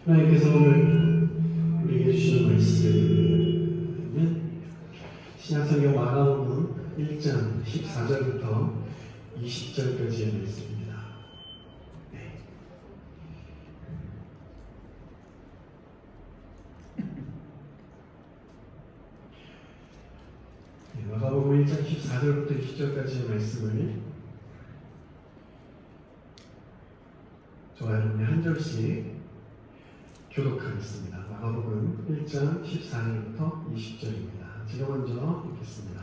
하나님께서 오늘 우리에게 주시는 말씀은 신약성경 마가복음 1장 14절부터 20절까지의 말씀입니다. 마가복음 1장 14절부터 20절까지의 말씀을 저와 여러분이 한 절씩 교독하겠습니다. 마가복음 1장 14절부터 20절입니다. 제가 먼저 읽겠습니다.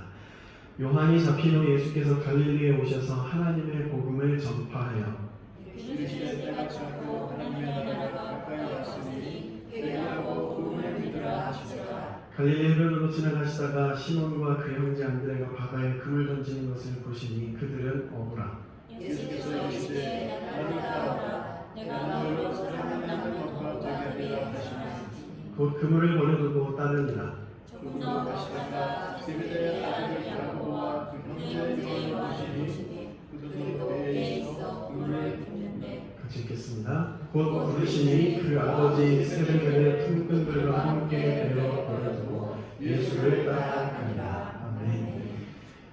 요한이 잡힌 후 예수께서 갈릴리에 오셔서 하나님의 복음을 전파하여 이르시되 때가 차고 하나님의 나라가 가까이 왔으니 회개하고 복음을 믿으라 하시더라. 갈릴리 해변으로 지나가시다가 시몬과 그 형제 안드레가 바다에 금을 던지는 것을 보시니 그들은 억울하. 예수께서 이르시되 나를 따르라. 내가 너희로 사랑하는 것과 되게 하리라 하시니 곧 그물을 버려두고 따르니라. 조금 더 가시다가 제베데의 아들 야고보와 그 형제 요한을 보시니 그들도 배에 있어 그물을 붓는데. 같이 읽겠습니다. 곧 부르시니 그 아버지 세베데의 큰 들과 함께 배로 버려두고 예수를 따라가니라. 아멘.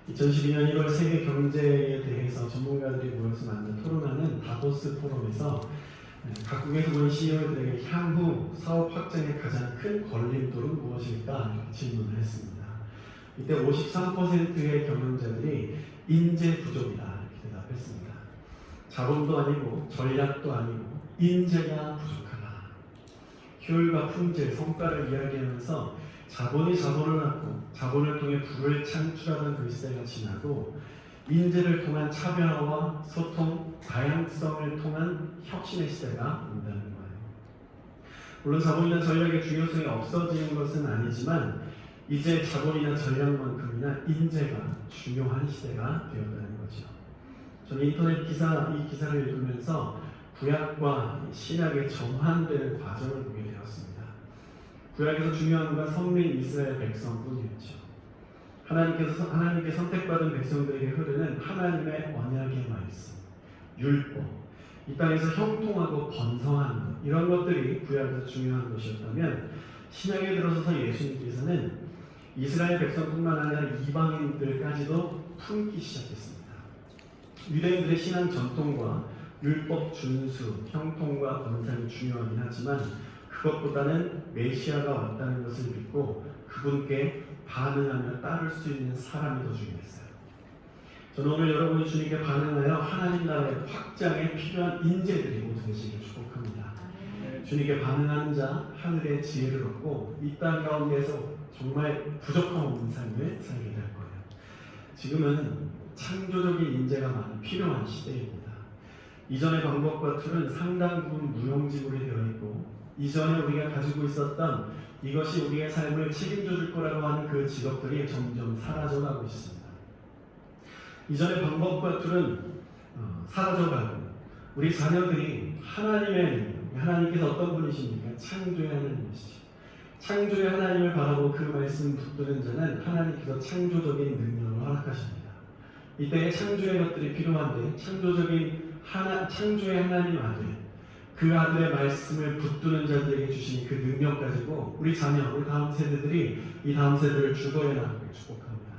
2012년 1월 세계 경제에 대해서 전문가들이 모여서 만든 토론하는 다보스 포럼에서 각국에서 모인 CEO들에게 향후 사업 확장의 가장 큰 걸림돌은 무엇일까 질문을 했습니다. 이때 53%의 경영자들이 인재 부족이다 이렇게 대답했습니다. 자본도 아니고 전략도 아니고 인재가 부족하다. 효율과 품질, 성과를 이야기하면서 자본이 자본을 낳고 자본을 통해 부를 창출하던 그 시대가 지나고 인재를 통한 차별화와 소통, 다양성을 통한 혁신의 시대가 온다는 거예요. 물론 자본이나 전략의 중요성이 없어지는 것은 아니지만 이제 자본이나 전략만큼이나 인재가 중요한 시대가 되었다는 거죠. 저는 인터넷 이 기사를 읽으면서 구약과 신약의 정환되는 과정을 보게 되었습니다. 구약에서 중요한 건 선민 이스라엘 백성뿐이었죠. 하나님께 선택받은 백성들에게 흐르는 하나님의 언약의 말씀, 율법, 이 땅에서 형통하고 번성하는 것, 이런 것들이 구약에서 중요한 것이었다면 신약에 들어서서 예수님께서는 이스라엘 백성뿐만 아니라 이방인들까지도 품기 시작했습니다. 유대인들의 신앙 전통과 율법 준수, 형통과 번성이 중요하긴 하지만 그것보다는 메시아가 왔다는 것을 믿고 그분께 반응하며 따를 수 있는 사람이 더 중요했어요. 저는 오늘 여러분이 주님께 반응하여 하나님 나라의 확장에 필요한 인재들이 모두 되시길 축복합니다. 주님께 반응하는 자 하늘의 지혜를 얻고 이 땅 가운데서 정말 부족함 없는 삶을 살게 될 거예요. 지금은 창조적인 인재가 많이 필요한 시대입니다. 이전의 방법과 툴은 상당 부분 무용지물이 되어 있고 이전에 우리가 가지고 있었던 이것이 우리의 삶을 책임져 줄 거라고 하는 그 직업들이 점점 사라져가고 있습니다. 이전의 방법과 툴은 사라져가고 우리 자녀들이 하나님의 하나님께서 어떤 분이십니까? 창조의 하나님이시죠. 창조의 하나님을 바라고 그 말씀 붙드는 자는 하나님께서 창조적인 능력을 허락하십니다. 이때 창조의 것들이 필요한데 창조의 하나님 아들 그 아들의 말씀을 붙드는 자들에게 주신 그 능력 가지고 우리 자녀, 우리 다음 세대들이 이 다음 세대를 주거해 나가길 축복합니다.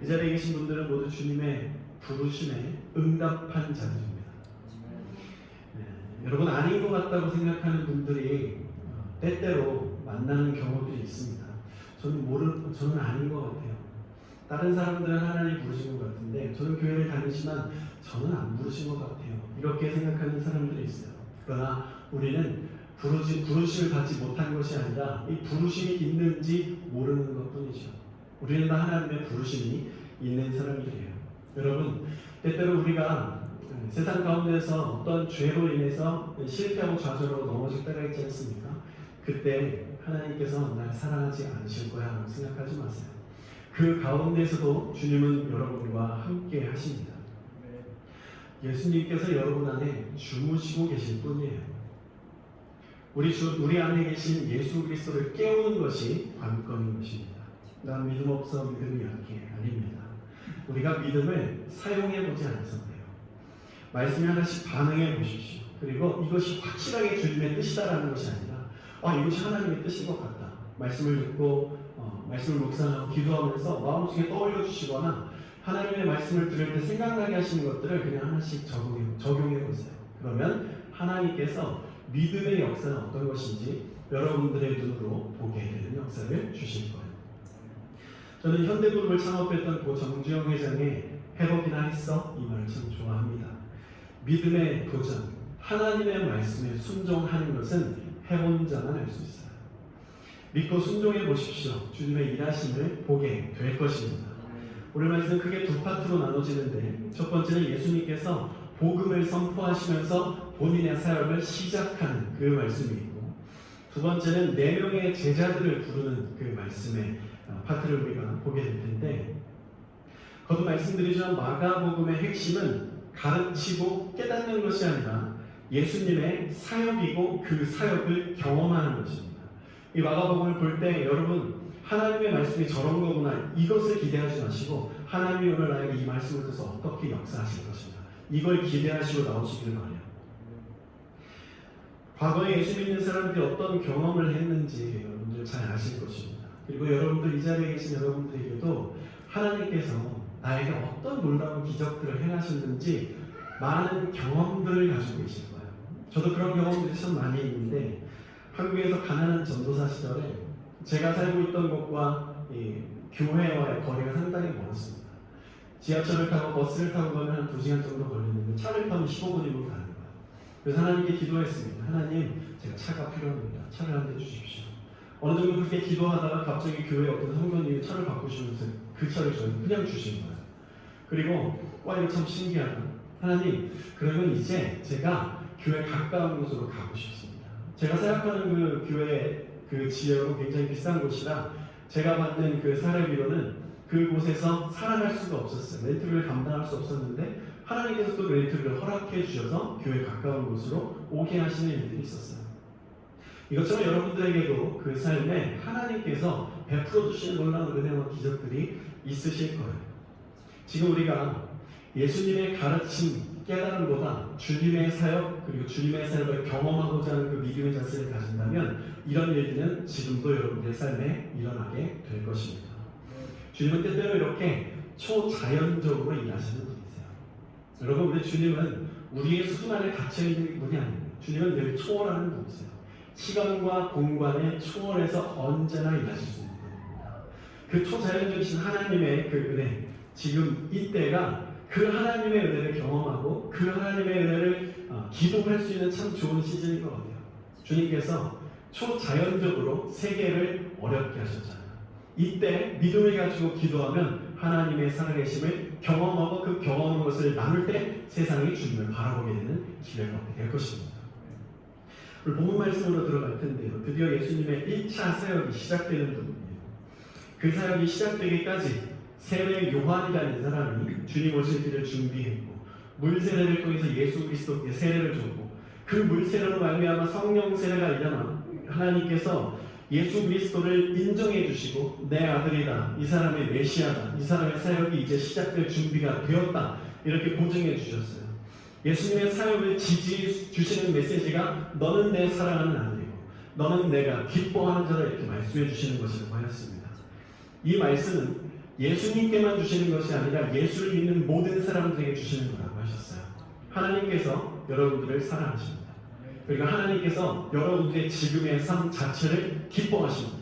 이 자리에 계신 분들은 모두 주님의 부르심에 응답한 자들입니다. 여러분 아닌 것 같다고 생각하는 분들이 때때로 만나는 경우들이 있습니다. 저는 아닌 것 같아요. 다른 사람들은 하나님 부르신 것 같은데 저는 교회를 다니지만 저는 안 부르신 것 같아요. 이렇게 생각하는 사람들이 있어요. 그러나 우리는 부르심을 받지 못한 것이 아니라 이 부르심이 있는지 모르는 것뿐이죠. 우리는 다 하나님의 부르심이 있는 사람들이에요. 여러분, 때때로 우리가 세상 가운데서 어떤 죄로 인해서 실패하고 좌절하고 넘어질 때가 있지 않습니까? 그때 하나님께서 날 사랑하지 않으실 거야 라고 생각하지 마세요. 그 가운데서도 주님은 여러분과 함께 하십니다. 예수님께서 여러분 안에 주무시고 계실 뿐이에요. 우리 안에 계신 예수 그리스도를 깨우는 것이 관건인 것입니다. 난 믿음 없어 믿음이 약해 아닙니다. 우리가 믿음을 사용해 보지 않아서 그래요. 말씀에 하나씩 반응해 보십시오. 그리고 이것이 확실하게 주님의 뜻이다라는 것이 아니라 이것이 하나님의 뜻인 것 같다. 말씀을 듣고 말씀을 묵상하고 기도하면서 마음속에 떠올려 주시거나 하나님의 말씀을 들을 때 생각나게 하시는 것들을 그냥 하나씩 적용해 보세요. 그러면 하나님께서 믿음의 역사는 어떤 것인지 여러분들의 눈으로 보게 되는 역사를 주실 거예요. 저는 현대그룹을 창업했던 고 정주영 회장의 해보기나 했어? 이 말을 참 좋아합니다. 믿음의 도전, 하나님의 말씀에 순종하는 것은 해본 자만 알 수 있어요. 믿고 순종해 보십시오. 주님의 일하심을 보게 될 것입니다. 오늘 말씀은 크게 두 파트로 나눠지는데 첫 번째는 예수님께서 복음을 선포하시면서 본인의 사역을 시작하는 그 말씀이 있고 두 번째는 4명의 제자들을 부르는 그 말씀의 파트를 우리가 보게 될 텐데 거듭 말씀드리지만 마가복음의 핵심은 가르치고 깨닫는 것이 아니라 예수님의 사역이고 그 사역을 경험하는 것입니다. 이 마가복음을 볼 때 여러분 하나님의 말씀이 저런 거구나 이것을 기대하지 마시고 하나님이 오늘 나에게 이 말씀을 통해서 어떻게 역사하실 것인가 이걸 기대하시고 나오시길 바라요. 과거에 예수 믿는 사람들이 어떤 경험을 했는지 여러분들 잘 아실 것입니다. 그리고 여러분들 이 자리에 계신 여러분들에게도 하나님께서 나에게 어떤 놀라운 기적들을 행하셨는지 많은 경험들을 가지고 계실 거예요. 저도 그런 경험들이 참 많이 있는데 한국에서 가난한 전도사 시절에 제가 살고 있던 곳과 교회와의 거리가 상당히 멀었습니다. 지하철을 타고 버스를 타고 가면 한 2시간 정도 걸리는데 차를 타면 15분이면 가는 거예요. 그래서 하나님께 기도했습니다. 하나님, 제가 차가 필요합니다. 차를 한 대 주십시오. 어느 정도 그렇게 기도하다가 갑자기 교회 어떤 성도님이 차를 바꾸시면서 그 차를 저희 그냥 주신 거예요. 그리고 이거 참 신기하다. 하나님, 그러면 이제 제가 교회 가까운 곳으로 가고 싶습니다. 제가 생각하는 그 교회 그 지역은 굉장히 비싼 곳이라 제가 받는 그 사례비로는 그곳에서 살아갈 수가 없었어요. 렌트를 감당할 수 없었는데 하나님께서 또 렌트를 허락해 주셔서 교회 가까운 곳으로 오게 하시는 일들이 있었어요. 이것처럼 여러분들에게도 그 삶에 하나님께서 베풀어 주시는 놀라운 은혜와 기적들이 있으실 거예요. 지금 우리가 예수님의 가르침, 깨달음보다 주님의 사역 그리고 주님의 사역을 경험하고자 하는 그 믿음의 자세를 가진다면 이런 일들은 지금도 여러분들의 삶에 일어나게 될 것입니다. 주님은 때때로 이렇게 초자연적으로 일하시는 분이세요. 여러분, 우리 주님은 우리의 수준 안에 갇혀있는 분이 아닙니다. 주님은 늘 초월하는 분이세요. 시간과 공간을 초월해서 언제나 일하실 수 있는 분입니다. 그 초자연적이신 하나님의 그 은혜, 지금 이때가 그 하나님의 은혜를 경험하고 그 하나님의 은혜를 기도할 수 있는 참 좋은 시즌인 것 같아요. 주님께서 초자연적으로 세계를 어렵게 하셨잖아요. 이때 믿음을 가지고 기도하면 하나님의 살아계심을 경험하고 그 경험한 것을 나눌 때 세상이 주님을 바라보게 되는 기회가 얻게 될 것입니다. 오늘 본문 말씀으로 들어갈 텐데요. 드디어 예수님의 1차 사역이 시작되는 부분이에요. 그 사역이 시작되기까지 세례 요한이라는 사람이 주님 오실 길을 준비했고 물 세례를 통해서 예수 그리스도께 세례를 줬고 그 물 세례로 말미암아 성령 세례가 일어나 하나님께서 예수 그리스도를 인정해 주시고 내 아들이다, 이 사람의 메시아다, 이 사람의 사역이 이제 시작될 준비가 되었다 이렇게 보증해 주셨어요. 예수님의 사역을 지지해 주시는 메시지가 너는 내 사랑하는 아들이고 너는 내가 기뻐하는 자다 이렇게 말씀해 주시는 것이라고 하였습니다. 이 말씀은 예수님께만 주시는 것이 아니라 예수를 믿는 모든 사람들에게 주시는 거라고 하셨어요. 하나님께서 여러분들을 사랑하십니다. 그러니까 하나님께서 여러분들의 지금의 삶 자체를 기뻐하십니다.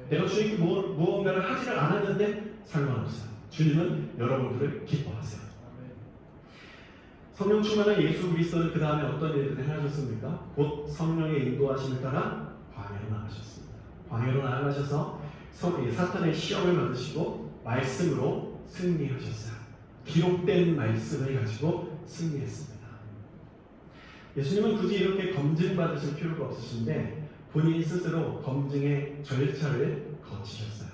내가 주님께 무언가를 하지를 않았는데 상관없어요. 주님은 여러분들을 기뻐하세요. 성령 충만한 예수 그리스도는 그 다음에 어떤 일들을 행하셨습니까? 곧 성령의 인도하심을 따라 광야로 나가셨습니다. 광야로 나가셔서 사탄의 시험을 받으시고 말씀으로 승리하셨어요. 기록된 말씀을 가지고 승리했습니다. 예수님은 굳이 이렇게 검증받으실 필요가 없으신데 본인 스스로 검증의 절차를 거치셨어요.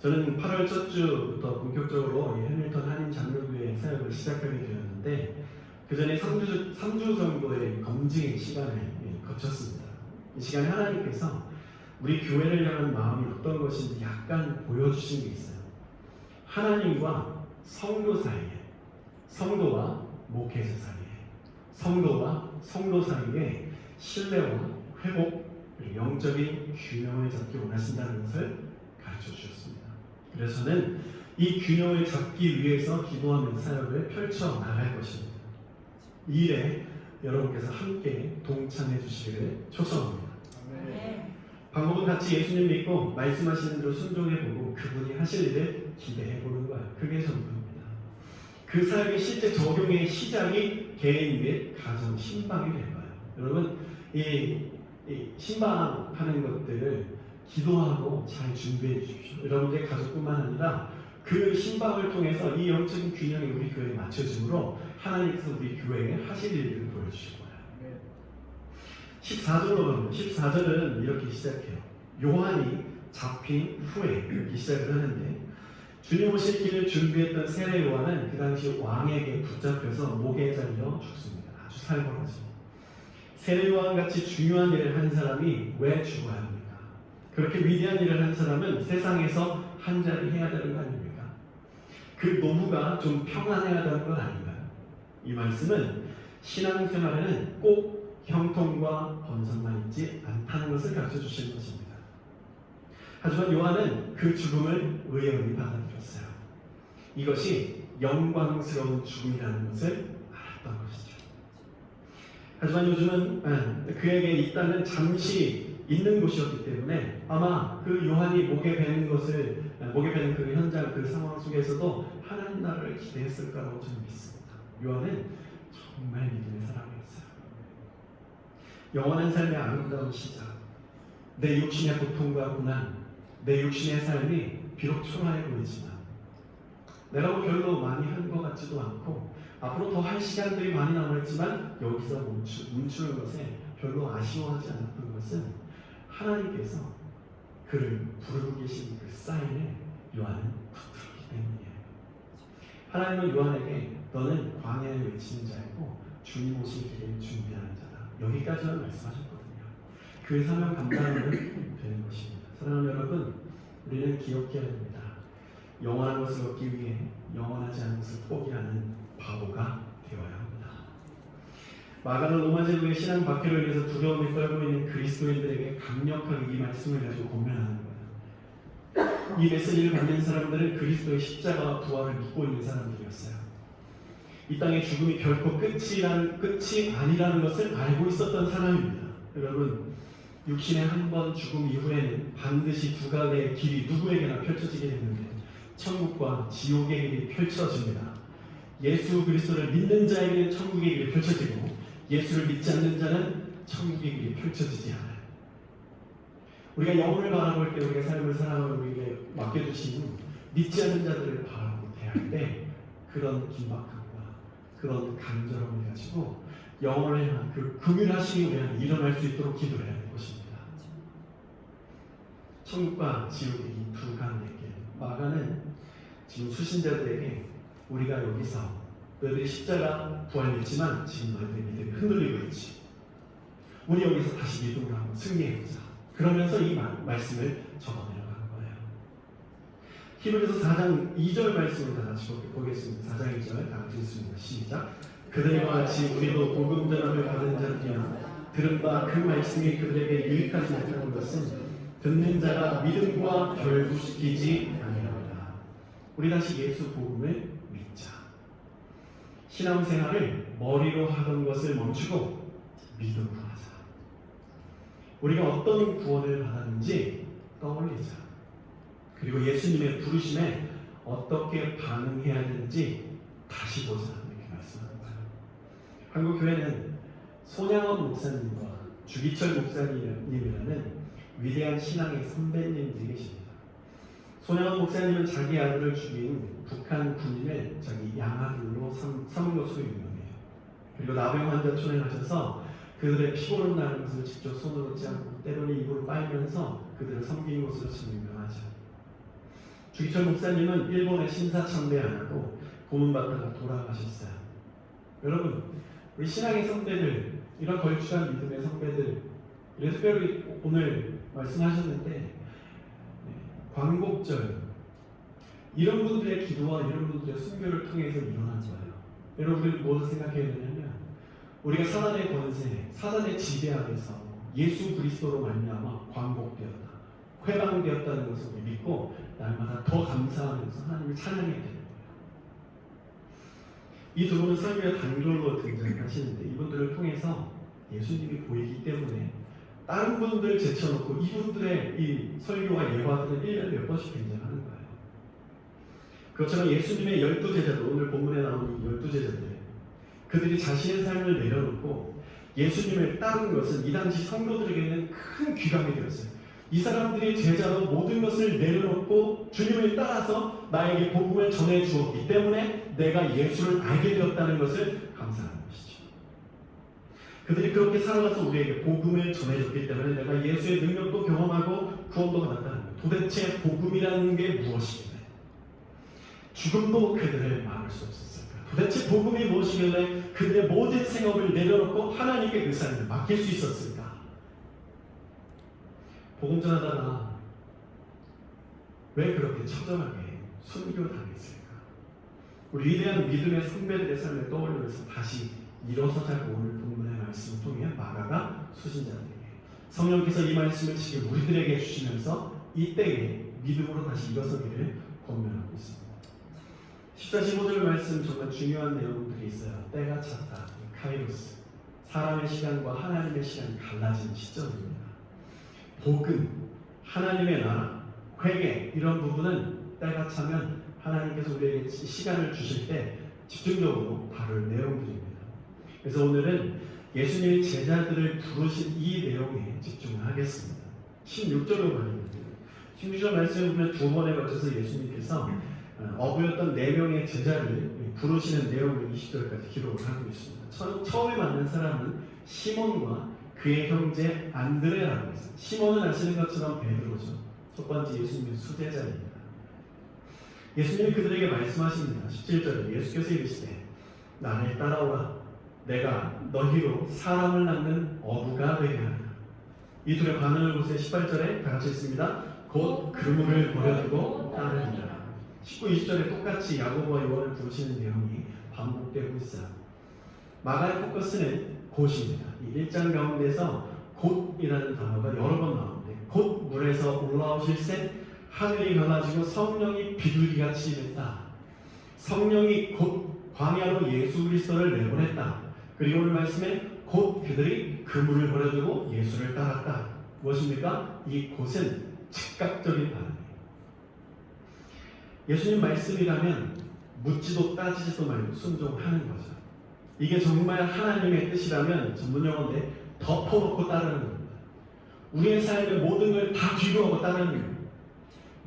저는 8월 첫 주부터 본격적으로 해밀턴 한인 장로교회 사역을 시작하게 되었는데 그 전에 3주 정도의 검증의 시간을 거쳤습니다. 이 시간에 하나님께서 우리 교회를 향한 마음이 어떤 것인지 약간 보여주신 게 있어요. 하나님과 성도 사이에, 성도와 목회자 사이에, 성도와 성도 사이에 신뢰와 회복, 그리고 영적인 균형을 잡기 원하신다는 것을 가르쳐 주셨습니다. 그래서 저는 이 균형을 잡기 위해서 기도하는 사역을 펼쳐 나갈 것입니다. 이 일에 여러분께서 함께 동참해 주시기를 초청합니다. 방법은 같이 예수님 믿고 말씀하시는 대로 순종해보고 그분이 하실 일을 기대해보는 거예요. 그게 전부입니다. 그 사역의 실제 적용의 시작이 개인 및 가정 신방이 될 거예요. 여러분 이 신방하는 것들을 기도하고 잘 준비해 주십시오. 여러분들의 가족뿐만 아니라 그 신방을 통해서 이 영적인 균형이 우리 교회에 맞춰짐으로 하나님께서 우리 교회에 하실 일을 보여주실 거예요. 14절로 가면 14절은 이렇게 시작해요. 요한이 잡힌 후에 이렇게 시작을 하는데 주님 오실 길을 준비했던 세례 요한은 그 당시 왕에게 붙잡혀서 목에 잘려 죽습니다. 아주 살벌하죠. 세례 요한 같이 중요한 일을 한 사람이 왜 죽어야 합니까? 그렇게 위대한 일을 한 사람은 세상에서 한 자리 해야 되는 거 아닙니까? 그 노후가 좀 평안해야 되는 건 아닌가요? 이 말씀은 신앙생활에는 꼭 형통과 번성만 있지 않다는 것을 가르쳐 주시는 것입니다. 하지만 요한은 그 죽음을 의연히 받아들였어요. 이것이 영광스러운 죽음이라는 것을 알았던 것이죠. 하지만 요즘은 그에게 이 땅은 잠시 있는 곳이었기 때문에 아마 그 요한이 목에 베는 그 현장, 그 상황 속에서도 하나님 나라를 기대했을까라고 저는 믿습니다. 요한은 정말 믿음의 사람이었어요. 영원한 삶의 아름다운 시작, 내 육신의 고통과 고난, 내 육신의 삶이 비록 초라해 보이지만 내가 뭐 별로 많이 한 것 같지도 않고 앞으로 더 할 시간들이 많이 남아있지만 여기서 멈추는 것에 별로 아쉬워하지 않았던 것은 하나님께서 그를 부르고 계신 그 사인을 요한은 붙들었기 때문이에요. 하나님은 요한에게 너는 광야에 외치는 자이고 주님 오실 길을 준비하는 자다. 여기까지만 말씀하셨거든요. 그 사명 감당하면 되는 것입니다. 사랑하는 여러분, 우리는 기억해야 됩니다. 영원한 것을 얻기 위해 영원하지 않은 것을 포기하는 바보가 되어야 합니다. 마가는 로마 제국의 신앙 박해를 위해서 두려움에 떨고 있는 그리스도인들에게 강력하게 이 말씀을 가지고 권면하는 거예요. 이 메시지를 받는 사람들은 그리스도의 십자가와 부활을 믿고 있는 사람들이었어요. 이 땅의 죽음이 결코 끝이 아니라는 것을 알고 있었던 사람입니다. 여러분, 육신의 한 번 죽음 이후에는 반드시 두 가지의 길이 누구에게나 펼쳐지게 되는데 천국과 지옥의 길이 펼쳐집니다. 예수 그리스도를 믿는 자에게는 천국의 길이 펼쳐지고 예수를 믿지 않는 자는 천국의 길이 펼쳐지지 않아요. 우리가 영혼을 바라볼 때 우리가 삶을 살아가며 우리에게 맡겨주신 믿지 않는 자들을 바라보고 대할 때 그런 긴박함과 그런 간절함을 가지고 영혼을 향한 그 긍휼하심이 우리 안에 일어날 수 있도록 기도해야 하는 것입니다. 천국과 지옥의 이 두 가운데 마가는 지금 수신자들에게 우리가 여기서 너희들이 십자가 부활 믿지만 지금 너희들의 믿음이 흔들리고 있지. 우리 여기서 다시 믿음으로 한번 승리해보자. 그러면서 이 말씀을 적어내려가는 거예요. 히브리서 4장 2절 말씀을 다 같이 보겠습니다. 4장 2절 다 같이 읽습니다. 시작. 그들과 같이 우리도 복음 전함을 받은 자들이야 들은 바 그 말씀이 그들에게 유익하지 못하는 것은 듣는 자가 믿음과 결부시키지 아니하리라. 우리 다시 예수 복음을 믿자. 신앙생활을 머리로 하던 것을 멈추고 믿음으로 하자. 우리가 어떤 구원을 받았는지 떠올리자. 그리고 예수님의 부르심에 어떻게 반응해야 되는지 다시 보자. 이렇게 말씀하는 거예요. 한국 교회는 손양원 목사님과 주기철 목사님이라는 위대한 신앙의 선배님들이 계십니다. 손양원 목사님은 자기 아들을 죽인 북한 군인을 자기 양아들로 삼은 것으로 유명해요. 그리고 나병 환자촌에 가셔서 그들의 피고를 나는 것을 직접 손으로 짜고 때로는 입으로 빨면서 그들을 섬긴 것으로 참 유명하죠. 주기철 목사님은 일본의 신사참배 안 하고 고문받다가 돌아가셨어요. 여러분, 우리 신앙의 선배들, 이런 걸출한 믿음의 선배들, 특별히 오늘 말씀하셨는데 광복절 이런 분들의 기도와 이런 분들의 순교를 통해서 일어난 거예요. 여러분, 우리는 무엇을 생각해야 되냐면 우리가 사단의 권세, 사단의 지배 아래서 예수 그리스도로 말미암아 광복되었다, 회방되었다는 것을 우리 믿고 날마다 더 감사하면서 하나님을 찬양해야 되는 거예요. 이 두 분은 설교의 단골로 등장하시는데 이분들을 통해서 예수님이 보이기 때문에 다른 분들 제쳐놓고 이분들의 이 설교와 예화들은 1년에 몇 번씩 등장하는 거예요. 그것처럼 예수님의 12제자들, 오늘 본문에 나오는 이 12제자들, 그들이 자신의 삶을 내려놓고 예수님을 따른 것은 이 당시 성도들에게는 큰 귀감이 되었어요. 이 사람들이 제자로 모든 것을 내려놓고 주님을 따라서 나에게 복음을 전해 주었기 때문에 내가 예수를 알게 되었다는 것을 감사하는 것이죠. 그들이 그렇게 살아가서 우리에게 복음을 전해줬기 때문에 내가 예수의 능력도 경험하고 구원도 받았다는 거예요. 도대체 복음이라는 게 무엇이길래 죽음도 그들을 막을 수 없었을까? 도대체 복음이 무엇이길래 그들의 모든 생업을 내려놓고 하나님께 그 삶을 맡길 수 있었을까? 복음 전하다가 왜 그렇게 처절하게 순교당했을까? 우리 위대한 믿음의 선배들의 삶을 떠올리면서 다시 일어서자고 오늘 본문의 말씀을 통해 마가가 수신자들에게, 성령께서 이 말씀을 지금 우리들에게 주시면서 이때에 믿음으로 다시 일어서기를 권면하고 있습니다. 14, 15절 말씀 정말 중요한 내용들이 있어요. 때가 찼다, 카이로스, 사람의 시간과 하나님의 시간이 갈라진 시점입니다. 복음, 하나님의 나라, 회개, 이런 부분은 때가 차면 하나님께서 우리에게 시간을 주실 때 집중적으로 다룰 내용들입니다. 그래서 오늘은 예수님이 제자들을 부르신 이 내용에 집중을 하겠습니다. 16절로 말입니다. 16절 말씀을 보면 두 번에 걸쳐서 예수님께서 어부였던 4명의 제자를 부르시는 내용을 20절까지 기록을 하고 있습니다. 처음에 만난 사람은 시몬과 그의 형제 안드레라고 했어요. 시몬은 아시는 것처럼 베드로죠. 첫 번째 예수님의 수제자입니다. 예수님이 그들에게 말씀하십니다. 17절에 예수께서 이르시되 나를 따라오라, 내가 너희로 사람을 낳는 어부가 되게 하리라. 이 둘의 반응을 보세요. 18절에 다 같이 읽습니다. 곧 그물을 버려두고 따르리라. 19, 20절에 똑같이 야고보와 요한을 부르시는 내용이 반복되고 있어요. 마가의 포커스는 곧입니다. 이 1장 가운데서 곧이라는 단어가 여러 번 나오는데, 곧 물에서 올라오실새 하늘이 갈라지고 성령이 비둘기같이 임했다. 성령이 곧 광야로 예수 그리스도를 내보냈다. 그리고 오늘 말씀에 곧 그들이 그물을 버려두고 예수를 따랐다. 무엇입니까? 이 곧은 즉각적인 반응이에요. 예수님 말씀이라면 묻지도 따지지도 말고 순종하는 거죠. 이게 정말 하나님의 뜻이라면 전문용어인데 덮어놓고 따르는 겁니다. 우리의 삶의 모든 걸 다 뒤로하고 따르는 거예요.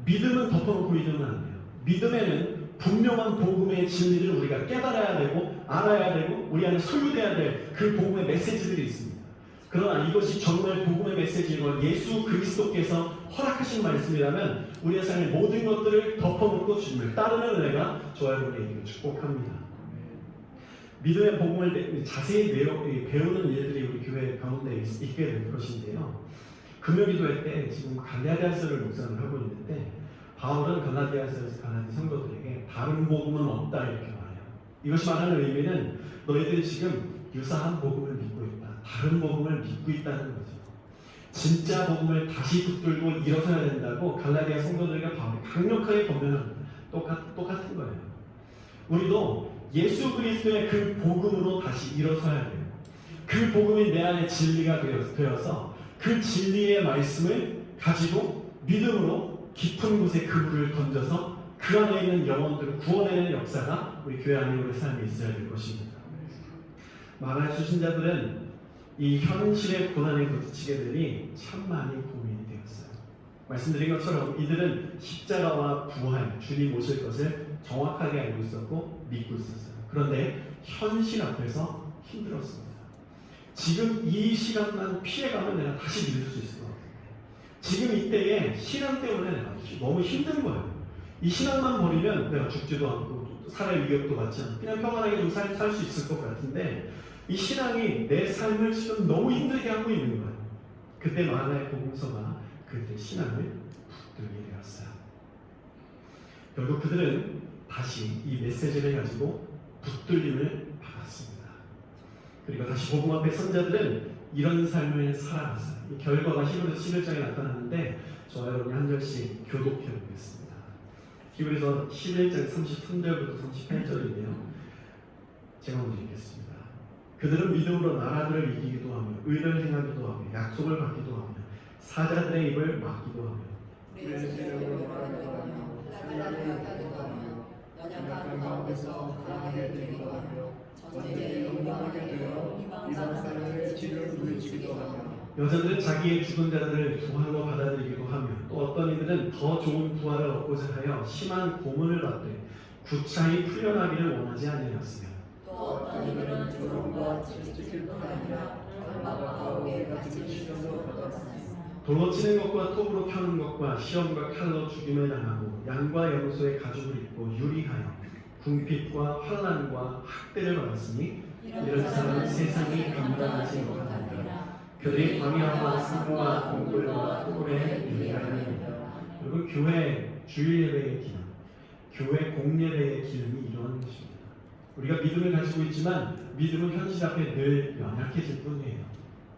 믿음은 덮어놓고 믿으면 안 돼요. 믿음에는 분명한 복음의 진리를 우리가 깨달아야 되고 알아야 되고 우리 안에 소유돼야 될 그 복음의 메시지들이 있습니다. 그러나 이것이 정말 복음의 메시지이고 예수 그리스도께서 허락하신 말씀이라면 우리의 삶의 모든 것들을 덮어놓고 주님을 따르는 은혜가 저와 여러분에게 축복합니다. 믿음의 복음을 자세히 배우는 일들이 우리 교회 가운데 있게 될 것인데요. 금요기도회 때 지금 갈라디아서를 묵상을 하고 있는데 바울은 갈라디아서에서 갈라디 성도들에게 다른 복음은 없다 이렇게 말해요. 이것이 말하는 의미는 너희들이 지금 유사한 복음을 믿고 있다, 다른 복음을 믿고 있다는 거죠. 진짜 복음을 다시 붙들고 일어서야 된다고 갈라디아 성도들에게 바울이 강력하게 권면합니다. 똑같은 거예요. 우리도 예수 그리스도의 그 복음으로 다시 일어서야 돼요. 그 복음이 내 안에 진리가 되어서 그 진리의 말씀을 가지고 믿음으로 깊은 곳에 그물을 던져서 그 안에 있는 영혼들을 구원하는 역사가 우리 교회 안에 우리 삶에 있어야 될 것입니다. 마가의 수신자들은 이 현실의 고난에 부딪히게 되니 참 많이 고민이 되었어요. 말씀드린 것처럼 이들은 십자가와 부활, 주님 오실 것을 정확하게 알고 있었고 믿고 있었어요. 그런데 현실 앞에서 힘들었습니다. 지금 이 시간만 피해가면 내가 다시 믿을 수 있을 것 같아요. 지금 이때에 신앙 때문에 내가 너무 힘든 거예요. 이 신앙만 버리면 내가 죽지도 않고 살아의 위협도 받지 않고 그냥 평안하게 좀 살 수 있을 것 같은데 이 신앙이 내 삶을 지금 너무 힘들게 하고 있는 거예요. 그때 마가의 복음서가 그들의 신앙을 붙들게 되었어요. 결국 그들은 다시 이 메시지를 가지고 붙들림을 받았습니다. 그리고 다시 복음 앞에 선자들은 이런 삶을 살아갔어요. 이 결과가 히브리서 11장에 나타나는데 저와 여러분이 한 절씩 교독해 보겠습니다. 히브리서 11장 33절부터 38절인데요. 제가 먼저 읽겠습니다. 그들은 믿음으로 나라들을 이기기도 하며 의를 행하기도 하며 약속을 받기도 하며 사자들의 입을 막기도 하며 우리의 세력을 말하기도 하며 나라를 하기도 하며 연약한 가운데서 강하게 되기도 하며 전쟁에 영광하게 되어 이방 사람의 진을 부르짖기도 하며 여자들은 자기의 죽은 자들을 부활로 받아들이기도 하며 또 어떤 이들은 더 좋은 부활을 얻고자 하여 심한 고문을 받되 구차히 풀려나기를 원하지 아니하였으며 또 어떤 이들은 조롱과 질질 뿐 아니라 결박과 가옥에 갇힌 시련도 받았으며 돌로 치는 것과 톱으로 펴는 것과 시험과 칼로 죽임을 당하고 양과 염소의 가죽을 입고 유리하여 궁핍과 환난과 학대를 받았으니 이런 사람은 세상이 감당하지 못하느니라. 그들이 광야와 산과 동굴과 토굴에 유리하느니라. 그리고 교회 주일 예배의 기능, 교회 공예배의 기능이 이러한 것입니다. 우리가 믿음을 가지고 있지만 믿음은 현실 앞에 늘 연약해질 뿐이에요.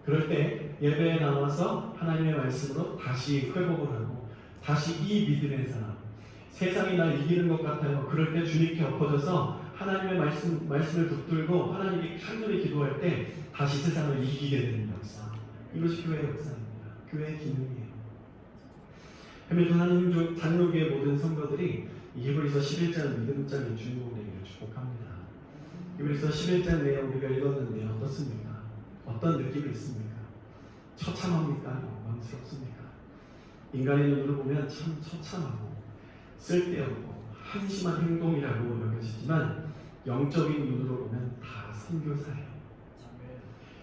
그럴 때 예배에 나와서 하나님의 말씀으로 다시 회복을 하고 다시 이 믿음의 사람, 세상이 날 이기는 것 같아요. 그럴 때 주님께 엎어져서 하나님의 말씀을 붙들고 하나님께 간절히 기도할 때 다시 세상을 이기게 되는 역사. 이것이 교회의 역사입니다. 교회의 기능이에요. 해밀턴 하나님 장로교의 모든 성도들이 히브리서 11장 믿음장의 주인공을 되기를 축복합니다. 히브리서 11장 내에 우리가 읽었는데 어떻습니까? 어떤 느낌이 있습니까? 처참합니까? 영광스럽습니까? 인간의 눈으로 보면 참 처참하고 쓸데없고 한심한 행동이라고 여겨지지만 영적인 눈으로 보면 다 선교사예요.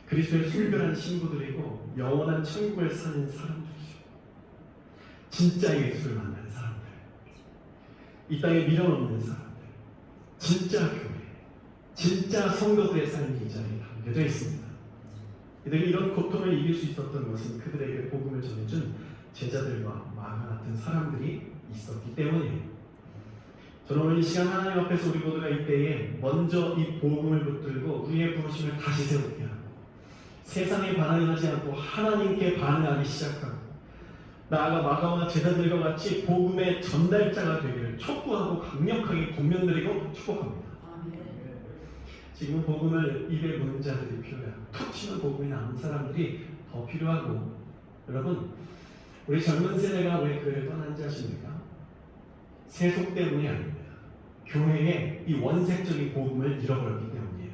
그리스도의 순결한 신부들이고 영원한 천국을 사는 사람들이죠. 진짜 예수를 만난 사람들, 이 땅에 밀어넣는 사람들, 진짜 교회, 진짜 성도들의 삶이 이 자리에 담겨져 있습니다. 이들이 이런 고통을 이길 수 있었던 것은 그들에게 복음을 전해준 제자들과 마가 같은 사람들이 있었기 때문이에요. 저는 오늘 이 시간 하나님 앞에서 우리 모두가 이때에 먼저 이 복음을 붙들고 우리의 부르심을 다시 세우게 하고 세상에 반응하지 않고 하나님께 반응하기 시작하고 나아가 마가와 제자들과 같이 복음의 전달자가 되기를 촉구하고 강력하게 공면드리고 축복합니다. 지금 복음을 입에 무는 자들이 필요해요. 툭 치는 복음이 남은 사람들이 더 필요하고 여러분 우리 젊은 세대가 왜 교회를 떠난지 아십니까? 세속 때문이 아닙니다. 교회의 이 원색적인 복음을 잃어버렸기 때문이에요.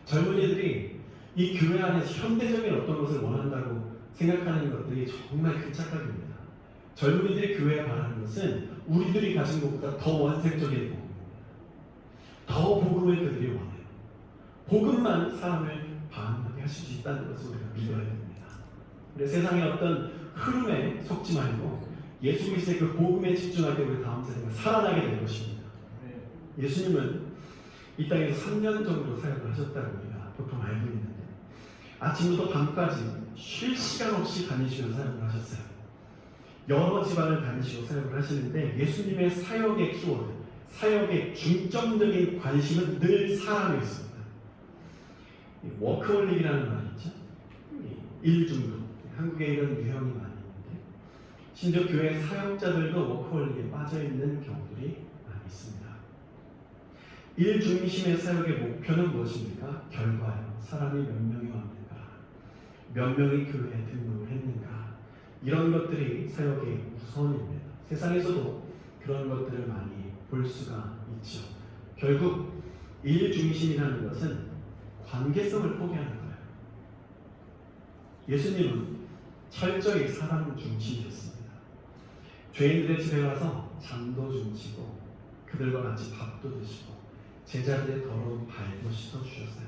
젊은이들이 이 교회 안에서 현대적인 어떤 것을 원한다고 생각하는 것들이 정말 큰 착각입니다. 젊은이들이 교회에 바라는 것은 우리들이 가진 것보다 더 원색적인 복음입니다. 더 복음을 그들이 원해요. 복음만 사람을 반응하게 하실 수 있다는 것을 우리가 믿어야 됩니다. 우리 세상의 어떤 흐름에 속지 말고 예수 그리스도의 그 복음에 집중할 때 우리 다음 세대가 살아나게 될 것입니다. 예수님은 이 땅에서 3년 정도 사역을 하셨다고 우리가 보통 알고 있는데 아침부터 밤까지 쉴 시간 없이 다니시면서 사역을 하셨어요. 여러 지방을 다니시고 사역을 하시는데 예수님의 사역의 키워드, 사역의 중점적인 관심은 늘 사람이었습니다. 워크홀릭이라는 말이 있죠. 일중독. 한국에 이런 유형이 많이 있는데 심지어 교회 사역자들도 워크홀릭에 빠져있는 경우들이 많이 있습니다. 일 중심의 사역의 목표는 무엇입니까? 결과예요. 사람이 몇 명이 왔는가? 몇 명이 교회에 등록을 했는가? 이런 것들이 사역의 우선입니다. 세상에서도 그런 것들을 많이 볼 수가 있죠. 결국 일 중심이라는 것은 관계성을 포기하는 거예요. 예수님은 철저히 사람 중심이었습니다. 죄인들의 집에 가서 잠도 주무시고 그들과 같이 밥도 드시고 제자들의 더러운 발도 씻어주셨어요.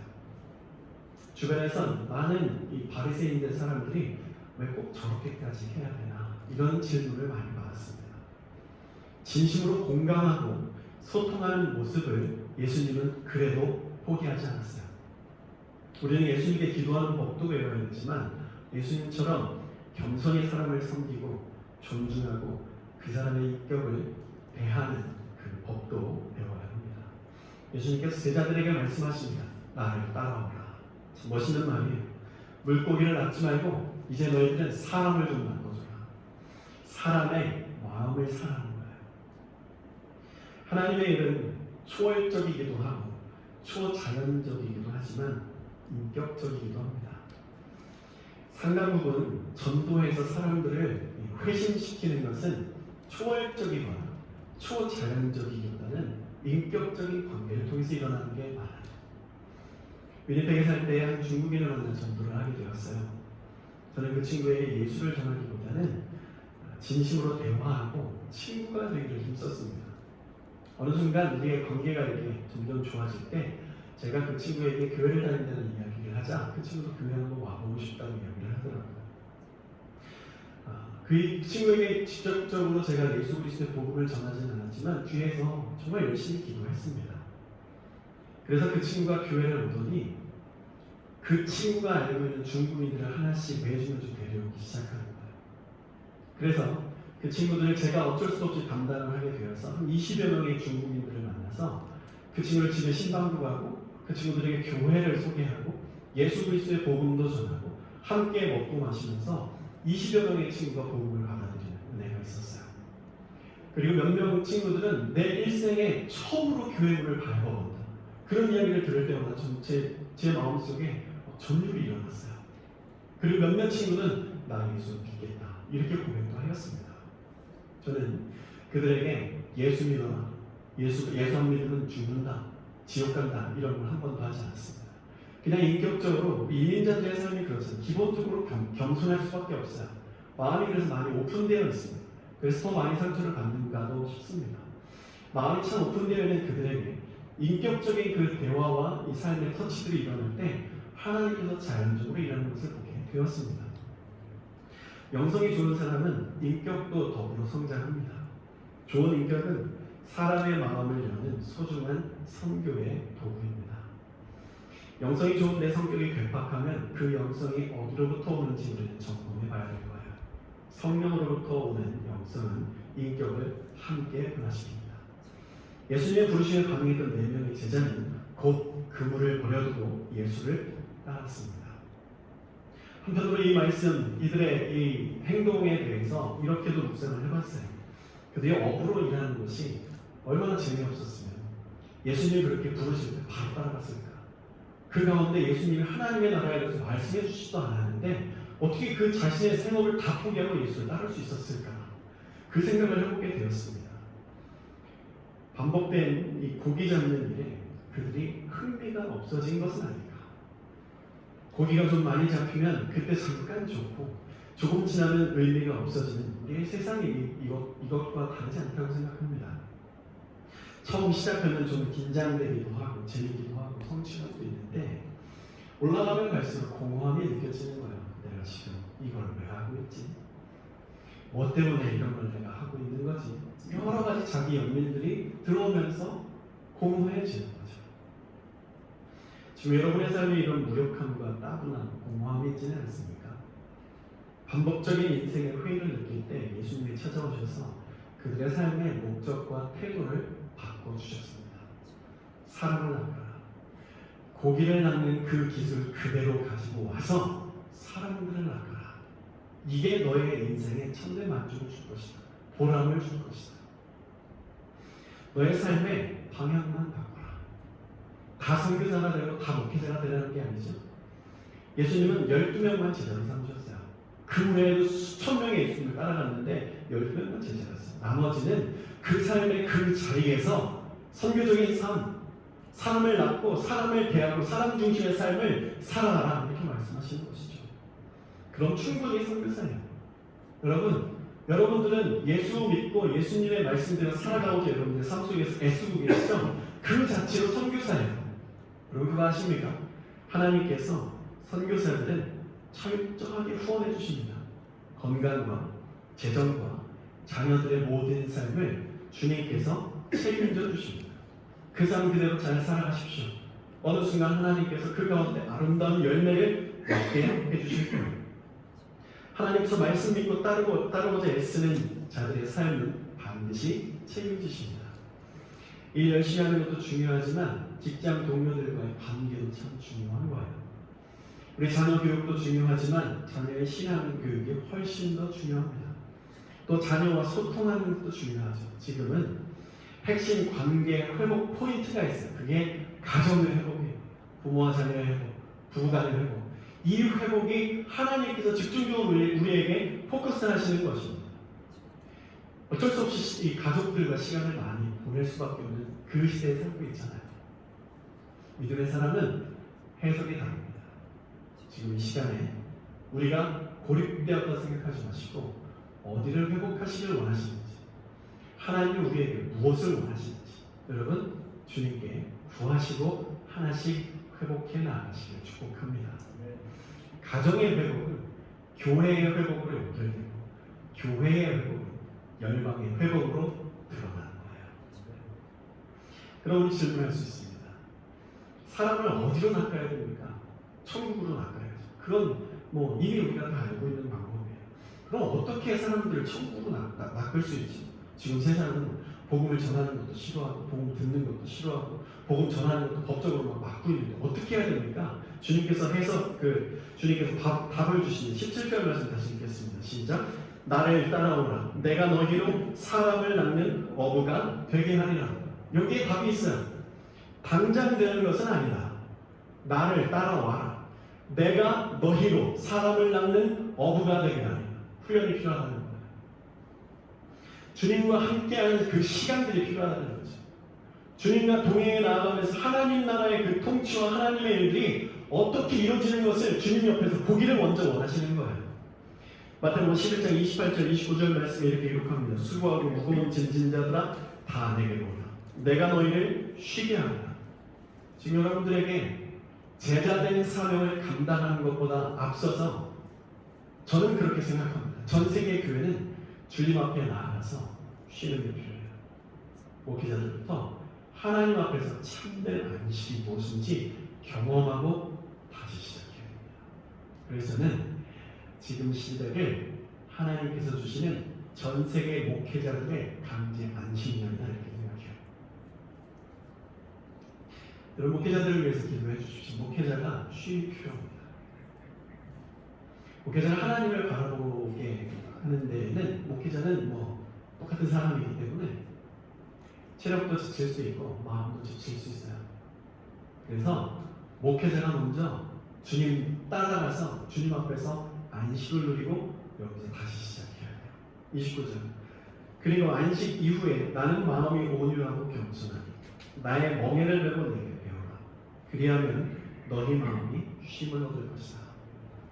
주변에선 많은 이 바리새인들 사람들이 왜 꼭 저렇게까지 해야 되나 이런 질문을 많이 받았습니다. 진심으로 공감하고 소통하는 모습을 예수님은 그래도 포기하지 않았어요. 우리는 예수님께 기도하는 법도 배워야 되지만 예수님처럼 겸손히 사람을 섬기고 존중하고 그 사람의 인격을 대하는 그 법도 배워야 합니다. 예수님께서 제자들에게 말씀하십니다. 나를 따라오라. 참 멋있는 말이에요. 물고기를 낳지 말고 이제 너희들은 사람을 좀 만들어줘라. 사람의 마음을 사랑하는 거예요. 하나님의 일은 초월적이기도 하고 초자연적이기도 하지만 인격적이기도 합니다. 상당 부분 전도에서 사람들을 회심시키는 것은 초월적이거나 초자연적이기보다는 인격적인 관계를 통해서 일어나는 게 많아요. 위니펙에 살 때 한 중국인을 만나 전도를 하게 되었어요. 저는 그 친구에게 예수를 전하기보다는 진심으로 대화하고 친구가 되기를 힘썼습니다. 어느 순간 우리의 관계가 이렇게 점점 좋아질 때 제가 그 친구에게 교회를 다닌다는 이야기를 하자 그 친구도 교회 한번 와보고 싶다고 이야기를 하더라고요. 그 친구에게 직접적으로 제가 예수 그리스도의 복음을 전하지는 않았지만 뒤에서 정말 열심히 기도했습니다. 그래서 그 친구가 교회를 오더니 그 친구가 알고 있는 중국인들을 하나씩 매주 데려오기 시작하는 거예요. 그래서 그 친구들을 제가 어쩔 수 없이 담당을 하게 되어서 한 20여 명의 중국인들을 만나서 그 친구를 집에 신방도 가고 그 친구들에게 교회를 소개하고 예수 그리스도의 복음도 전하고 함께 먹고 마시면서 20여 명의 친구가 복음을 받아들이는 은혜가 있었어요. 그리고 몇 명 친구들은 내 일생에 처음으로 교회 문을 밟아본다. 그런 이야기를 들을 때마다 제 마음속에 전율이 일어났어요. 그리고 몇몇 친구는 나 예수 믿겠다. 이렇게 고백도 하였습니다. 저는 그들에게 예수 믿어라. 예수 안 믿으면 죽는다. 지옥 간다. 이런 걸 한 번도 하지 않았습니다. 그냥 인격적으로 이민자들의 삶이 그렇잖아요. 기본적으로 겸손할 수밖에 없어요. 마음이 그래서 많이 오픈되어 있습니다. 그래서 더 많이 상처를 받는가도 싶습니다. 마음이 참 오픈되어 있는 그들에게 인격적인 그 대화와 이 삶의 터치들이 일어날 때 하나님께서 자연적으로 일하는 것을 보게 되었습니다. 영성이 좋은 사람은 인격도 더불어 성장합니다. 좋은 인격은 사람의 마음을 여는 소중한 선교의 도구입니다. 영성이 좋은 내 성격이 괴팍하면 그 영성이 어디로부터 오는지 우리는 점검해 봐야 될 거예요. 성령으로부터 오는 영성은 인격을 함께 변화시킵니다. 예수님의 부르심에 반응했던 4명의 제자는 곧 그물을 버려두고 예수를 따랐습니다. 한편으로 이 말씀, 이들의 이 행동에 대해서 이렇게도 묵상을 해봤어요. 그들이 업으로 일하는 것이 얼마나 재미없었으면 예수님이 그렇게 부르실 때 바로 따라갔을까. 그 가운데 예수님이 하나님의 나라에 대해서 말씀해 주시지도 않았는데 어떻게 그 자신의 생업을 다 포기하고 예수를 따를 수 있었을까. 그 생각을 해보게 되었습니다. 반복된 이 고기 잡는 일에 그들이 흥미가 없어진 것은 아닐까. 고기가 좀 많이 잡히면 그때 잠깐 좋고 조금 지나면 의미가 없어지는 우리의 세상이 이것과 다르지 않다고 생각합니다. 처음 시작하면 좀 긴장되기도 하고 재미기도 하고 성취감도 있는데 올라가면 갈수록 공허함이 느껴지는 거예요. 내가 지금 이걸 왜 하고 있지? 뭐 때문에 이런 걸 내가 하고 있는 거지? 여러 가지 자기 연민들이 들어오면서 공허해지는 거죠. 지금 여러분의 삶에 이런 무력함과 따분함, 공허함이 있지는 않습니까? 반복적인 인생의 회의를 느낄 때 예수님이 찾아오셔서 그들의 삶의 목적과 태도를 바꿔주셨습니다. 사람을 낳아라. 고기를 낳는 그 기술 그대로 가지고 와서 사람들을 낳아라. 이게 너의 인생에 참된 만족을 줄 것이다. 보람을 줄 것이다. 너의 삶의 방향만 바꿔라. 다 선교사가 되고 다 목회자가 되라는 게 아니죠. 예수님은 12명만 제자로 삼으셨어요. 그 외에도 수천 명의 예수님을 따라갔는데 12명만 제자였어요. 나머지는 그 삶의 그 자리에서 선교적인 삶, 사람을 낳고 사람을 대하고 사람 중심의 삶을 살아가라 이렇게 말씀하시는 것이죠. 그럼 충분히 선교사예요. 여러분들은 예수 믿고 예수님의 말씀대로 살아가고자 여러분의 삶 속에서 애쓰고 계시죠? 그 자체로 선교사예요. 여러분 그거 아십니까? 하나님께서 선교사들은 철저하게 후원해 주십니다. 건강과 재정과 자녀들의 모든 삶을 주님께서 책임져 주십니다. 그 삶 그대로 잘 살아가십시오. 어느 순간 하나님께서 그 가운데 아름다운 열매를 맺게 해주실 거예요. 하나님께서 말씀 믿고 따르고자 애쓰는 자들의 삶은 반드시 책임지십니다. 일 열심히 하는 것도 중요하지만 직장 동료들과의 관계도 참 중요한 거예요. 우리 자녀 교육도 중요하지만 자녀의 신앙 교육이 훨씬 더 중요합니다. 또 자녀와 소통하는 것도 중요하죠. 지금은 핵심 관계 회복 포인트가 있어요. 그게 가정의 회복이에요. 부모와 자녀의 회복, 부부간의 회복. 이 회복이 하나님께서 집중적으로 우리에게 포커스하시는 것입니다. 어쩔 수 없이 이 가족들과 시간을 많이 보낼 수밖에 없는 그 시대에 살고 있잖아요. 믿음의 사람은 해석이 다릅니다. 지금 이 시간에 우리가 고립되었다 생각하지 마시고 어디를 회복하시길 원하시는지, 하나님이 우리에게 무엇을 원하시는지 여러분 주님께 구하시고 하나씩 회복해 나가시길 축복합니다. 가정의 회복은 교회의 회복으로 연결되고 교회의 회복은 열방의 회복으로 드러나는 거예요. 그럼 우리 질문할 수 있습니다. 사람을 어디로 낚아야 됩니까? 천국으로 낚아야죠. 그건 뭐 이미 우리가 다 알고 있는 방법이에요. 그럼 어떻게 사람들을 천국으로 낚을 수 있지? 지금 세상은 복음을 전하는 것도 싫어하고 복음 듣는 것도 싫어하고 복음 전하는 것도 법적으로 막 막고 있는데 어떻게 해야 됩니까? 주님께서 답을 주시는 17절 말씀 다시 읽겠습니다. 시작. 나를 따라오라. 내가 너희로 사람을 낚는 어부가 되게 하리라. 여기에 답이 있어요. 당장 되는 것은 아니다. 나를 따라와라. 내가 너희로 사람을 낚는 어부가 되게 하리라. 훈련이 필요하다는 거예요. 주님과 함께하는 그 시간들이 필요하다는 거죠. 주님과 동행해 나아가면서 하나님 나라의 그 통치와 하나님의 일들이 어떻게 이루어지는 것을 주님 옆에서 보기를 먼저 원하시는 거예요. 마태복음 11장 28절 29절 말씀에 이렇게 기록합니다. 수고하고 무거운 짐진 자들아 다 내게로 오라. 내가 너희를 쉬게 하리라. 지금 여러분들에게 제자된 사명을 감당하는 것보다 앞서서 저는 그렇게 생각합니다. 전 세계 교회는 주님 앞에 나아가서 쉬는 게 필요해요. 목회자들부터 하나님 앞에서 참된 안식이 무엇인지 경험하고 다시 시작해야 됩니다. 그래서 저는 지금 시대를 하나님께서 주시는 전 세계 목회자들의 강제 안식년이다 이렇게 생각해요. 여러분 목회자들을 위해서 기도해 주십시오. 목회자가 쉴 필요합니다. 목회자가 하나님을 바라보게 하는 데에는 목회자는 뭐 똑같은 사람이기 때문에 체력도 지칠 수 있고 마음도 지칠 수 있어요. 그래서 목회자가 먼저 주님 따라가서 주님 앞에서 안식을 누리고 여기서 다시 시작해야 돼요. 29절. 그리고 안식 이후에 나는 마음이 온유하고 겸손하니 나의 멍에를 메고 내게 배우라. 그리하면 너희 마음이 쉼을 얻을 것이다.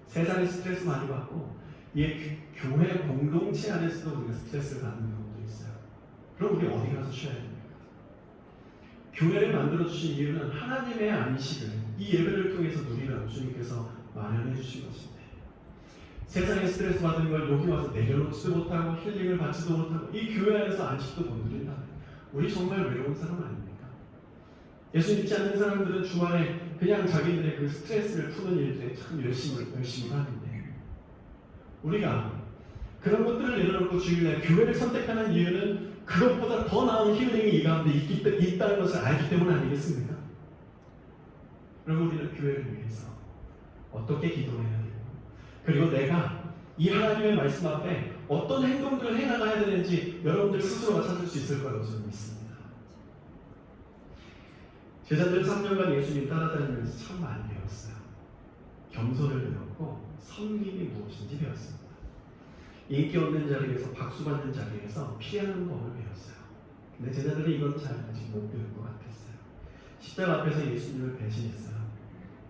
세상에 스트레스 많이 받고 이 교회 공동체 안에서도 우리가 스트레스를 받는 경우도 있어요. 그럼 우리 어디 가서 쉬어야 됩니까? 교회를 만들어 주신 이유는 하나님의 안식을 이 예배를 통해서 누리라고 주님께서 마련해 주신 것인데 세상에 스트레스 받은 걸 여기 와서 내려놓지도 못하고 힐링을 받지도 못하고 이 교회 안에서 안식도 못 누린다면 우리 정말 외로운 사람 아닙니까? 예수 믿지 않는 사람들은 주말에 그냥 자기들의 그 스트레스를 푸는 일들에 참 열심히 하는데 우리가 그런 것들을 내려놓고 주일날 교회를 선택하는 이유는 그것보다 더 나은 힐링이 이 가운데 있다는 것을 알기 때문 아니겠습니까? 그럼 우리는 교회를 위해서 어떻게 기도해야 되고 그리고 내가 이 하나님의 말씀 앞에 어떤 행동들을 해나가야 되는지 여러분들 스스로가 찾을 수 있을 거라고 저는 믿습니다. 제자들은 3년간 예수님 따라다니면서 참 많이 배웠어요. 겸손을 배웠고 섬김이 무엇인지 배웠습니다. 인기 없는 자리에서 박수 받는 자리에서 피하는 법을 배웠어요. 근데 제자들이 이건 잘 아직 못 배울 것 같았어요. 십자가 앞에서 예수님을 배신했어요.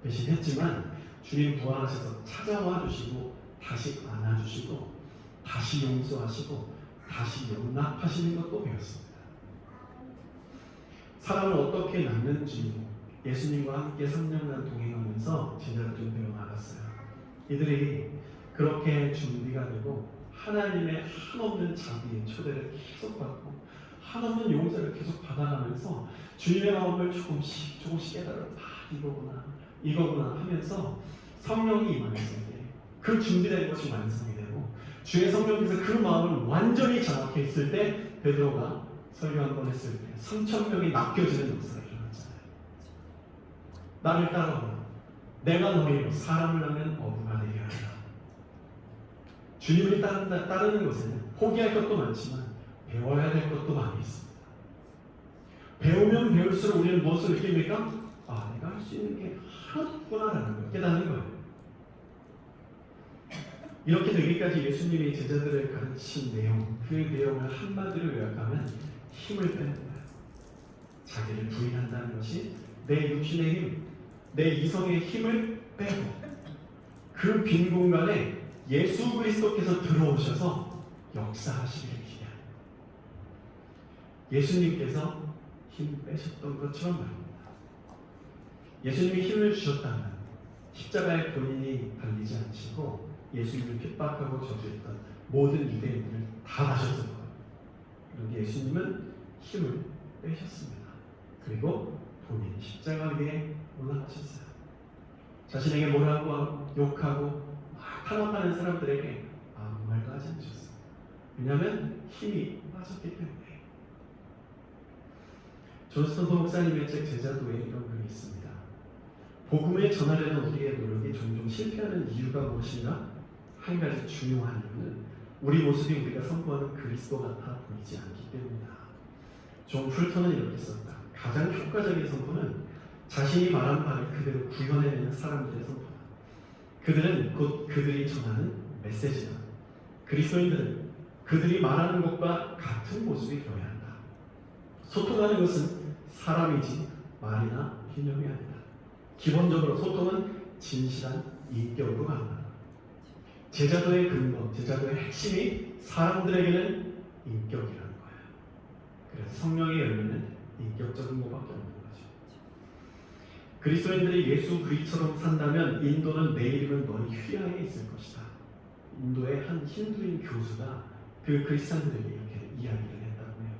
배신했지만 주님 부활하셔서 찾아와 주시고 다시 안아주시고 다시 용서하시고 다시 용납하시는 것도 배웠습니다. 사람을 어떻게 낚는지 예수님과 함께 3년간 동행하면서 제자들이 배워나갔어요. 이들이 그렇게 준비가 되고 하나님의 한없는 자비의 초대를 계속 받고 한없는 용서를 계속 받아가면서 주님의 마음을 조금씩 깨달아 이거구나 하면서 성령이 임하였을 때 그 준비된 것이 완성이 되고 주의 성령께서 그 마음을 완전히 장악했을 때 베드로가 설교 한 번 했을 때 3,000명이 낚여지는 역사가 일어났잖아요. 나를 따라오라. 내가 너희로 사람을 낳는 어부가 되게 하리라. 주님을 따르는 것에는 포기할 것도 많지만 배워야 될 것도 많이 있습니다. 배우면 배울수록 우리는 무엇을 느낍니까? 아, 내가 할 수 있는 게 하나도 없구나라는 걸 깨닫는 거예요. 이렇게 되기까지 예수님이 제자들을 가르친 내용, 그 내용을 한마디로 요약하면 힘을 빼는 거예요. 자기를 부인한다는 것이 내 육신의 힘, 내 이성의 힘을 빼고 그 빈 공간에 예수 그리스도께서 들어오셔서 역사하시기를 기대합니다. 예수님께서 힘 빼셨던 것처럼 말입니다. 예수님이 힘을 주셨다면 십자가에 본인이 달리지 않으시고 예수님을 핍박하고 저주했던 모든 유대인들을 다 하셨을 거예요. 그런데 예수님은 힘을 빼셨습니다. 그리고 본인이 십자가 위에 올라가셨어요. 자신에게 뭐라고 하고 욕하고 막 탄압하는 사람들에게 아무 말도 하지 않으셨어요. 왜냐하면 힘이 빠졌기 때문에. 존 스턴 목사님의 책 제자도에 이런 글이 있습니다. 복음을 전하려는 우리의 노력이 종종 실패하는 이유가 무엇인가? 한 가지 중요한 이유는 우리 모습이 우리가 선포하는 그리스도 같아 보이지 않기 때문이다. 존 풀턴은 이렇게 썼다. 가장 효과적인 선포는 자신이 말한 바를 그대로 구현해내는 사람들의 선포다. 그들은 곧 그들이 전하는 메시지다. 그리스도인들은 그들이 말하는 것과 같은 모습이 되어야 한다. 소통하는 것은 사람이지 말이나 개념이 아니다. 기본적으로 소통은 진실한 인격으로 가능하다. 제자도의 근거, 제자도의 핵심이 사람들에게는 인격이라는 거야. 그래서 성령의 열매는 인격적인 것밖에 없는 거죠. 그리스도인들이 예수 그리스도처럼 산다면 인도는 내일이면 너희 휘하에 있을 것이다. 인도의 한 힌두인 교수가 그 크리스찬들에게 이렇게 이야기를 했다고 해요.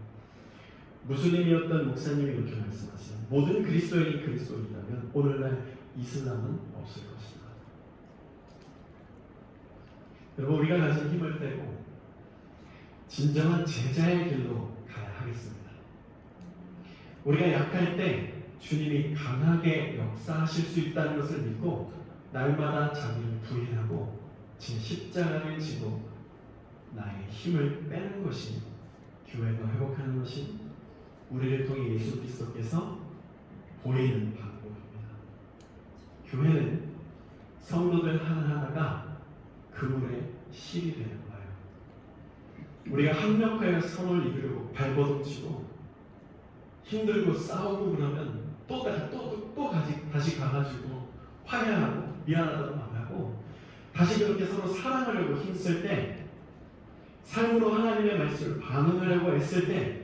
무슬림이었던 목사님이 이렇게 말씀하세요. 모든 그리스도인이 그리스도인이라면 오늘날 이슬람은 없을 것이다. 여러분, 우리가 가진 힘을 빼고 진정한 제자의 길로 가야 하겠습니다. 우리가 약할 때 주님이 강하게 역사하실 수 있다는 것을 믿고 날마다 자기를 부인하고 제 십자가를 지고 나의 힘을 빼는 것이 교회가 회복하는 것이 우리를 통해 예수 그리스도께서 보이는 방법입니다. 교회는 성도들 하나하나가 그물의 실이 되는 거예요. 우리가 합력하여 선을 이루려고 발버둥치고 힘들고 싸우고 그러면 다시 가가지고 화해하고 미안하다고 말하고 다시 그렇게 서로 사랑하려고 힘쓸 때, 삶으로 하나님의 말씀을 반응하려고 애쓸 때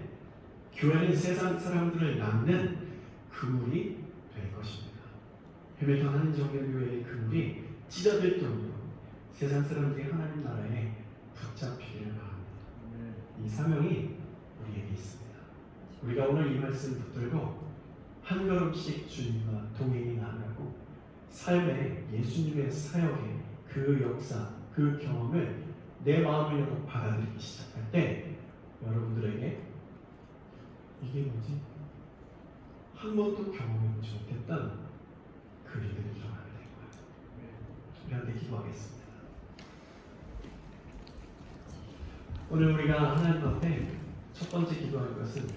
교회는 세상 사람들을 낳는 그물이 될 것입니다. 해밀턴 한인정교회의 그물이 찢어질 정도로 세상 사람들이 하나님 나라에 붙잡히기를 바랍니다. 이 사명이 우리에게 있습니다. 우리가 오늘 이 말씀 붙들고 한 걸음씩 주님과 동행해 나아가고 삶의 예수님의 사역의 그 역사, 그 경험을 내 마음을 열어 받아들이기 시작할 때 여러분들에게 이게 뭐지? 한 번도 경험해보지 못했던 그 일들이 일어나게 될 거예요. 우리 함께 기도하겠습니다. 오늘 우리가 하나님 앞에 첫 번째 기도할 것은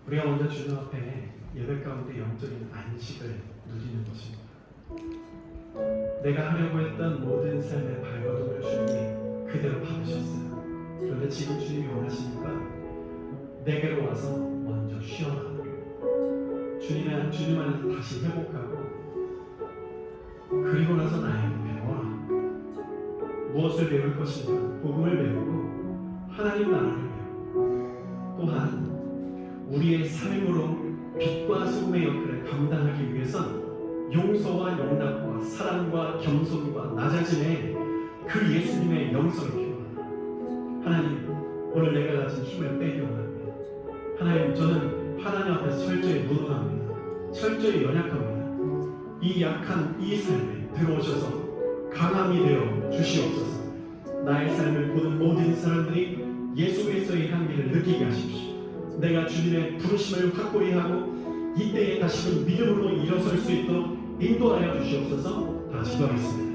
우리가 먼저 주님 앞에 예배 가운데 영적인 안식을 누리는 것입니다. 내가 하려고 했던 모든 삶의 발버둥을 주님이 그대로 받으셨어요. 그런데 지금 주님이 원하시니까 내게로 와서 먼저 쉬어라. 주님 안에서 다시 회복하고 그리고 나서 나에게 배워라. 무엇을 배울 것인가? 복음을 배우고 하나님 나라를 배우고 또한 우리의 삶으로 빛과 소금의 역할을 감당하기 위해선 용서와 용납과 사랑과 겸손과 낮아짐의 그 예수님의 영성이 필요하다. 하나님, 오늘 내가 가진 힘을 빼기 원합니다. 하나님, 저는 하나님 앞에서 철저히 무능합니다. 철저히 연약합니다. 이 약한 이 삶에 들어오셔서 강함이 되어 주시옵소서. 나의 삶을 보는 모든 사람들이 예수 그리스도의 향기를 느끼게 하십시오. 내가 주님의 부르심을 확고히 하고 이때에 다시금 믿음으로 일어설 수 있도록 인도하여 주시옵소서. 기도하겠습니다.